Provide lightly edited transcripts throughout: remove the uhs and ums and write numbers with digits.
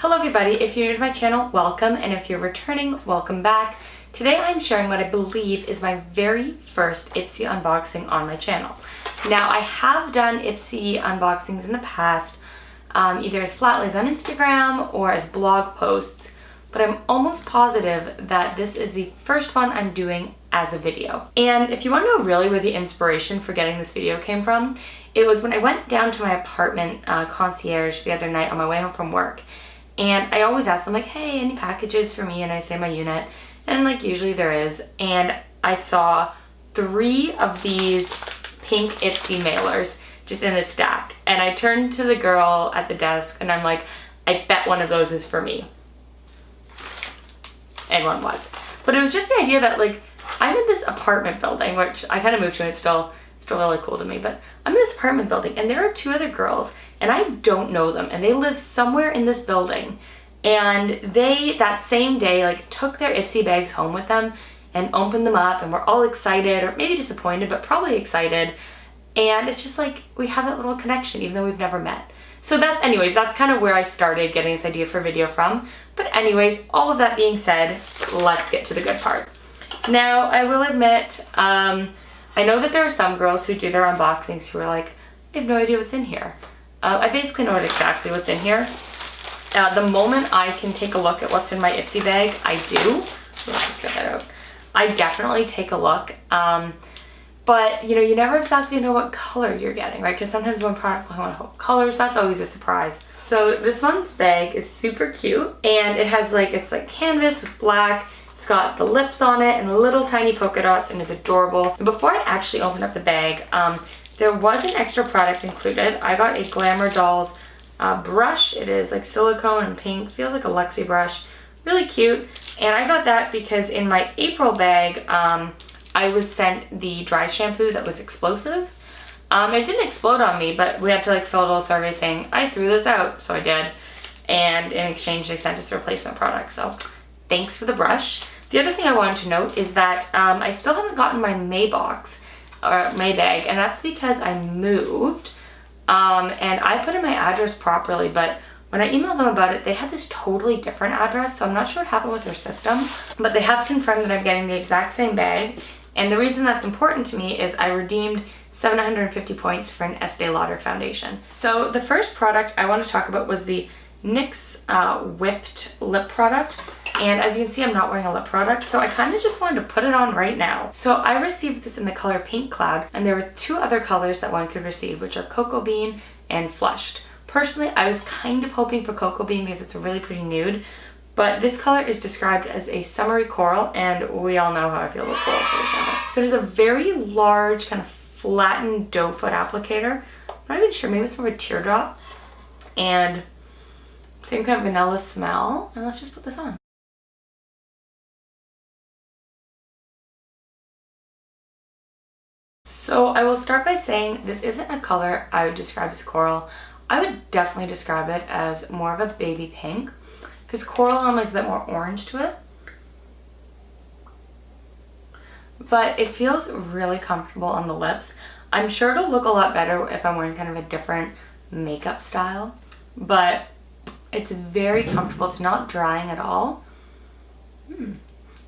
Hello everybody, if you're new to my channel, welcome, and if you're returning, welcome back. Today I'm sharing what I believe is my very first IPSY unboxing on my channel. Now I have done IPSY unboxings in the past, either as flat lays on Instagram or as blog posts, but I'm almost positive that this is the first one I'm doing as a video. And if you want to know really where the inspiration for getting this video came from, it was when I went down to my apartment concierge the other night on my way home from work. And I always ask them like, hey, any packages for me? And I say my unit, and like usually there is. And I saw 3 of these pink IPSY mailers just in a stack. And I turned to the girl at the desk and I'm like, I bet one of those is for me. And one was. But it was just the idea that like, I'm in this apartment building, which I kind of moved to, and it's still really cool to me, but I'm in this apartment building and there are 2 other girls and I don't know them, and they live somewhere in this building, and they that same day like took their IPSY bags home with them and opened them up, and we're all excited, or maybe disappointed, but probably excited. And it's just like we have that little connection even though we've never met. So that's kind of where I started getting this idea for a video from. But anyways, all of that being said, let's get to the good part. Now I will admit, I know that there are some girls who do their unboxings who are like, I have no idea what's in here. I basically know exactly what's in here. The moment I can take a look at what's in my IPSY bag, I do. Let's just get that out. I definitely take a look. But you know, you never exactly know what color you're getting, right? Because sometimes one product will have whole colors, so that's always a surprise. So this one's bag is super cute, and it has like, it's like canvas with black. It's got the lips on it and little tiny polka dots, and is adorable. And before I actually opened up the bag, there was an extra product included. I got a Glamour Dolls brush. It is like silicone and pink, feels like a Luxie brush, really cute. And I got that because in my April bag, I was sent the dry shampoo that was explosive. It didn't explode on me, but we had to like fill a little survey saying I threw this out, so I did. And in exchange, they sent us a replacement product. So thanks for the brush. The other thing I wanted to note is that I still haven't gotten my May box or May bag, and that's because I moved and I put in my address properly, but when I emailed them about it, they had this totally different address, so I'm not sure what happened with their system, but they have confirmed that I'm getting the exact same bag. And the reason that's important to me is I redeemed 750 points for an Estee Lauder foundation. So the first product I want to talk about was the NYX Whipped Lip Product. And as you can see, I'm not wearing a lip product, so I kind of just wanted to put it on right now. So I received this in the color Pink Cloud, and there were 2 other colors that one could receive, which are Cocoa Bean and Flushed. Personally, I was kind of hoping for Cocoa Bean because it's a really pretty nude, but this color is described as a summery coral, and we all know how I feel about coral for the summer. So there's a very large kind of flattened doe foot applicator. I'm not even sure, maybe it's more of a teardrop, and same kind of vanilla smell. And let's just put this on. So I will start by saying this isn't a color I would describe as coral. I would definitely describe it as more of a baby pink, because coral normally is a bit more orange to it. But it feels really comfortable on the lips. I'm sure it'll look a lot better if I'm wearing kind of a different makeup style, but it's very comfortable. It's not drying at all.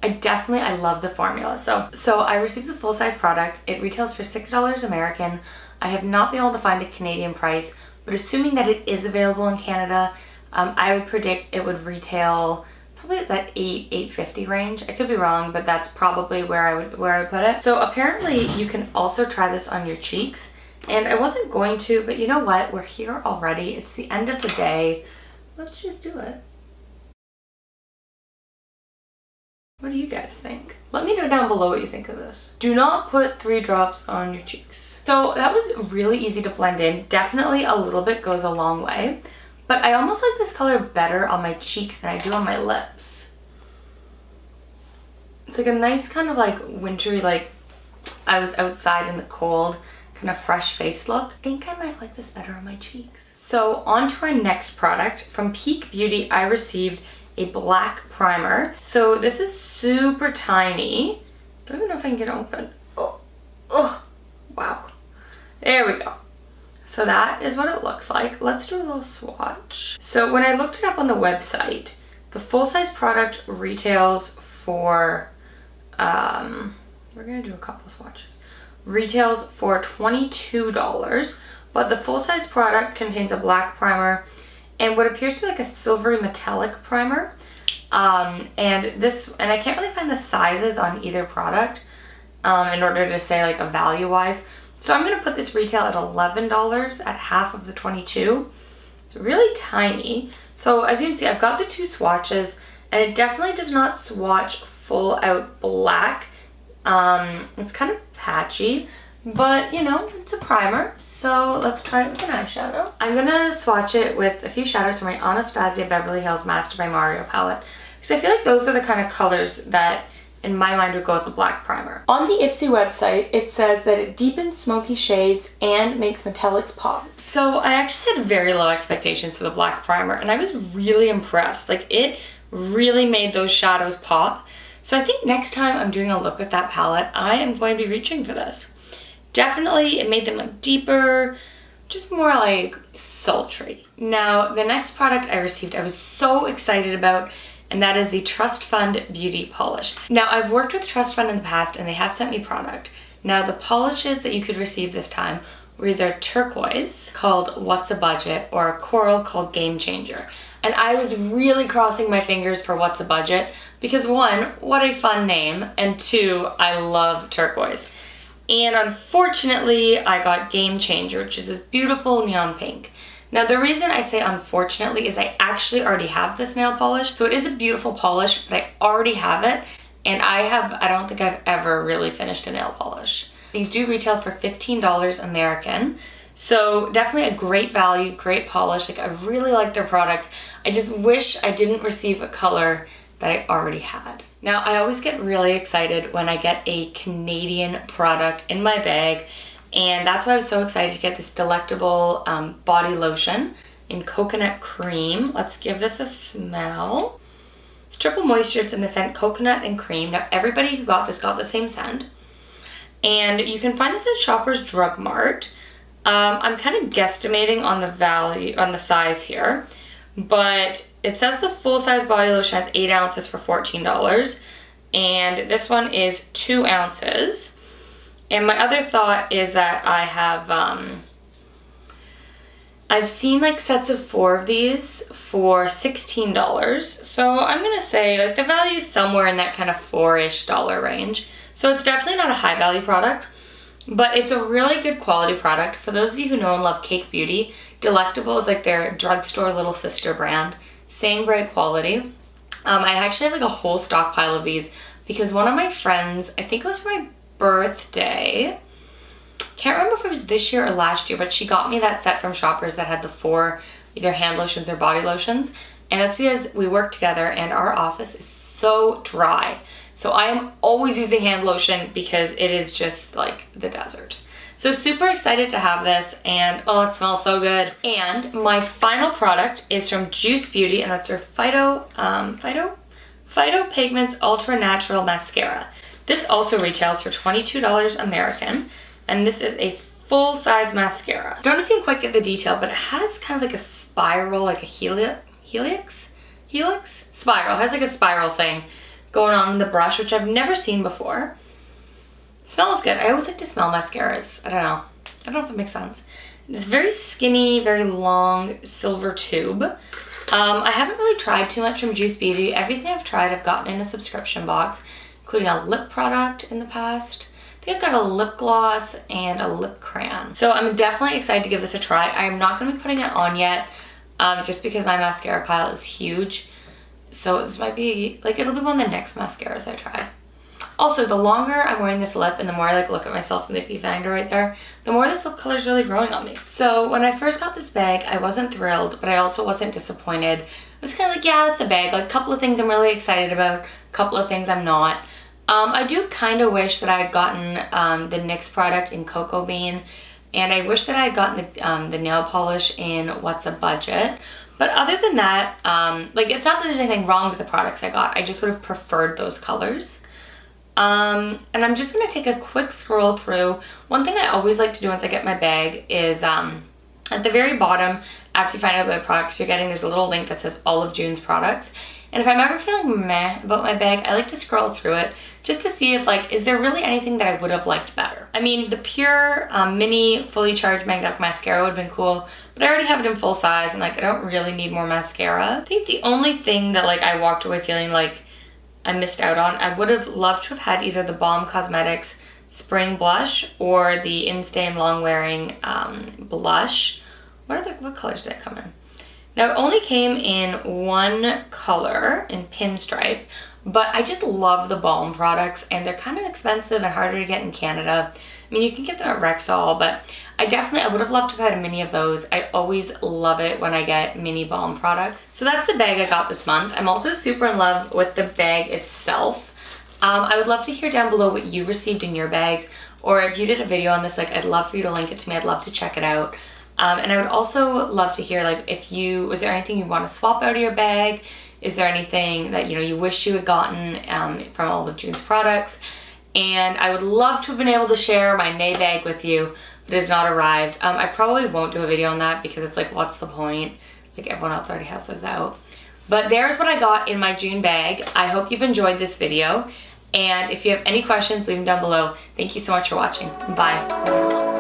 I love the formula. So I received the full-size product. It retails for $6 American. I have not been able to find a Canadian price, but assuming that it is available in Canada, I would predict it would retail probably at that $8.50 range. I could be wrong, but that's probably where I would put it. So apparently you can also try this on your cheeks, and I wasn't going to, but you know what? We're here already. It's the end of the day. Let's just do it. What do you guys think? Let me know down below what you think of this. Do not put 3 drops on your cheeks. So that was really easy to blend in. Definitely a little bit goes a long way, but I almost like this color better on my cheeks than I do on my lips. It's like a nice kind of like wintry, like I was outside in the cold, kind of fresh face look. I think I might like this better on my cheeks. So on to our next product. From Peak Beauty, I received a black primer. So this is super tiny. Don't even know if I can get it open. Oh, wow. There we go. So that is what it looks like. Let's do a little swatch. So when I looked it up on the website, the full-size product retails for, we're gonna do a couple swatches. Retails for $22, but the full-size product contains a black primer and what appears to be like a silvery metallic primer. And I can't really find the sizes on either product in order to say like a value-wise. So I'm gonna put this retail at $11 at half of the $22. It's really tiny. So as you can see, I've got the two swatches and it definitely does not swatch full out black. It's kind of patchy, but you know, it's a primer. So let's try it with an eyeshadow. I'm gonna swatch it with a few shadows from my Anastasia Beverly Hills Master by Mario palette, because I feel like those are the kind of colors that in my mind would go with the black primer. On the IPSY website, it says that it deepens smoky shades and makes metallics pop. So I actually had very low expectations for the black primer and I was really impressed. Like it really made those shadows pop. So I think next time I'm doing a look with that palette, I am going to be reaching for this. Definitely it made them look deeper, just more like sultry. Now the next product I received I was so excited about, and that is the Trust Fund Beauty Polish. Now I've worked with Trust Fund in the past and they have sent me product. Now the polishes that you could receive this time were either turquoise called What's a Budget or a coral called Game Changer. And I was really crossing my fingers for What's a Budget because one, what a fun name, and two, I love turquoise. And unfortunately I got Game Changer, which is this beautiful neon pink. Now the reason I say unfortunately is I actually already have this nail polish. So it is a beautiful polish, but I already have it. And I don't think I've ever really finished a nail polish. These do retail for $15 American. So definitely a great value, great polish. Like I really like their products. I just wish I didn't receive a color that I already had. Now I always get really excited when I get a Canadian product in my bag. And that's why I was so excited to get this Delectable body lotion in coconut cream. Let's give this a smell. It's triple moisture. It's in the scent coconut and cream. Now everybody who got this got the same scent. And you can find this at Shoppers Drug Mart. I'm kind of guesstimating on the value, on the size here. But it says the full-size body lotion has 8 ounces for $14. And this one is 2 ounces. And my other thought is that I have, I've seen like sets of 4 of these for $16. So I'm gonna say like the value is somewhere in that kind of $4-ish range. So it's definitely not a high value product, but it's a really good quality product. For those of you who know and love Cake Beauty, Delectable is like their drugstore little sister brand. Same great quality. I actually have like a whole stockpile of these because one of my friends, I think it was for my birthday, can't remember if it was this year or last year, but she got me that set from Shoppers that had the 4 either hand lotions or body lotions. And it's because we work together and our office is so dry. So I am always using hand lotion because it is just like the desert. So super excited to have this, and oh, it smells so good. And my final product is from Juice Beauty, and that's their Photo-Pigments Ultra Natural Mascara. This also retails for $22 American, and this is a full-size mascara. I don't know if you can quite get the detail, but it has kind of like a spiral, like a helix? Spiral. It has like a spiral thing going on in the brush, which I've never seen before. It smells good. I always like to smell mascaras. I don't know if it makes sense. It's very skinny, very long silver tube. I haven't really tried too much from Juice Beauty. Everything I've tried I've gotten in a subscription box, including a lip product in the past. I think I've got a lip gloss and a lip crayon. So I'm definitely excited to give this a try. I am not going to be putting it on yet, just because my mascara pile is huge. So this might be, like, it'll be one of the next mascaras I try. Also, the longer I'm wearing this lip and the more I like look at myself in the viewfinder right there, the more this lip color is really growing on me. So when I first got this bag, I wasn't thrilled, but I also wasn't disappointed. I was kind of like, yeah, it's a bag. Like, a couple of things I'm really excited about, a couple of things I'm not. I do kind of wish that I had gotten the NYX product in Cocoa Bean, and I wish that I had gotten the nail polish in What's a Budget. But other than that, like, it's not that there's anything wrong with the products I got. I just would have preferred those colors. And I'm just going to take a quick scroll through. One thing I always like to do once I get my bag is At the very bottom, after you find out the products you're getting, there's a little link that says all of June's products. And if I'm ever feeling meh about my bag, I like to scroll through it just to see if like, is there really anything that I would have liked better? I mean, the Pure Mini Fully Charged Magnetic Mascara would have been cool, but I already have it in full size and like, I don't really need more mascara. I think the only thing that like I walked away feeling like I missed out on, I would have loved to have had either the Balm Cosmetics Spring Blush or the Instain Long Wearing Blush. What colors did it come in? Now it only came in one color in Pinstripe, but I just love the Balm products and they're kind of expensive and harder to get in Canada. I mean, you can get them at Rexall, but I would have loved to have had a mini of those. I always love it when I get mini Balm products. So that's the bag I got this month. I'm also super in love with the bag itself. I would love to hear down below what you received in your bags, or if you did a video on this, like I'd love for you to link it to me. I'd love to check it out. And I would also love to hear like was there anything you want to swap out of your bag? Is there anything that you wish you had gotten from all of June's products? And I would love to have been able to share my May bag with you, but it has not arrived. I probably won't do a video on that because it's like, what's the point? Like everyone else already has those out. But there's what I got in my June bag. I hope you've enjoyed this video. And if you have any questions, leave them down below. Thank you so much for watching. Bye.